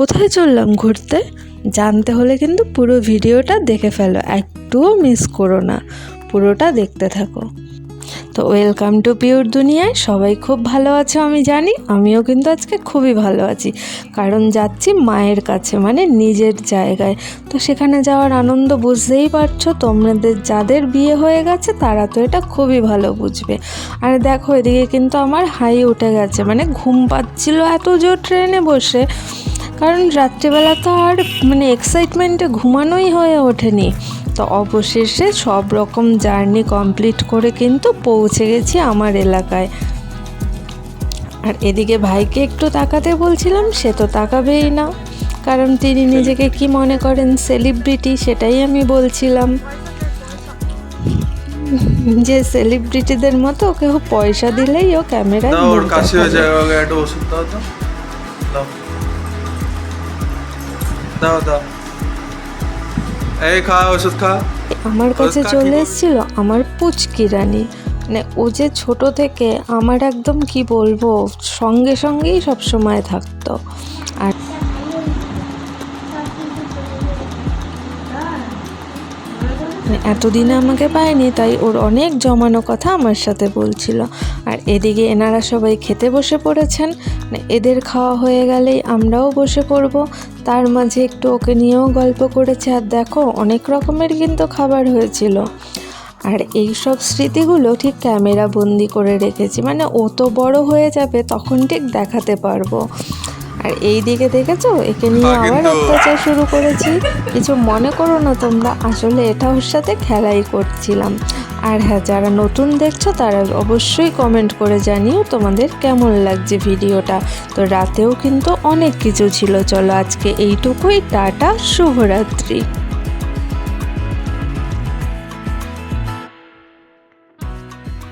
কোথায় চললাম ঘুরতে জানতে হলে কিন্তু পুরো ভিডিওটা দেখে ফেলো, একটুও মিস করো না, পুরোটা দেখতে থাকো। তো ওয়েলকাম টু পিওর দুনিয়ায়। সবাই খুব ভালো আছো আমি জানি, আমিও কিন্তু আজকে খুবই ভালো আছি, কারণ যাচ্ছি মায়ের কাছে, মানে নিজের জায়গায়। তো সেখানে যাওয়ার আনন্দ বুঝতেই পারছো, তোমাদের যাদের বিয়ে হয়ে গেছে তারা তো এটা খুবই ভালো বুঝবে। আর দেখো এদিকে কিন্তু আমার হাই উঠে গেছে, মানে ঘুম পাচ্ছিল এত জোর ট্রেনে বসে, কারণ রাত্রিবেলা তো আর মানে এক্সাইটমেন্টে ঘুমানোই হয়ে ওঠেনি। তো অবশেষে সব রকম জার্নি কমপ্লিট করে কিন্তু পৌঁছে গেছি আমার এলাকায়। আর এদিকে ভাইকে একটু তাকাতে বলছিলাম, সে তো তাকাবেই না, কারণ তিনি নিজেকে কি মনে করেন, সেলিব্রিটি, সেটাই আমি বলছিলাম যে সেলিব্রিটিদের মতো কেউ পয়সা দিলেই ও ক্যামেরায় আমার কাছে চলে এসেছিল আমার পুচকি রানী। মানে ও যে ছোট থেকে আমার একদম কি বলবো, সঙ্গে সঙ্গেই সবসময় থাকতো। আর এতদিনে আমাকে পায়নি, তাই ওর অনেক জমানো কথা আমার সাথে বলছিল। আর এদিকে এনারা সবাই খেতে বসে পড়েছেন, এদের খাওয়া হয়ে গেলেই আমরাও বসে পড়ব। তার মাঝে একটু ওকে নিয়েও গল্প করেছে। আর দেখো অনেক রকমের কিন্তু খাবার হয়েছিল। আর এই সব স্মৃতিগুলো ঠিক ক্যামেরা বন্দি করে রেখেছি, মানে ও তো বড় হয়ে যাবে তখন ঠিক দেখাতে পারবো। আর এই দিকে দেখেছো, একে নিয়ে আবার অত্যাচার শুরু করেছি, কিছু মনে করো না তোমরা, আসলে এটা ওর সাথে খেলাই করছিলাম। আর হ্যাঁ, যারা নতুন দেখছো তারা অবশ্যই কমেন্ট করে জানিও তোমাদের কেমন লাগছে ভিডিওটা। তো রাতেও কিন্তু অনেক কিছু ছিল। চলো আজকে এইটুকুই, টাটা, শুভরাত্রি।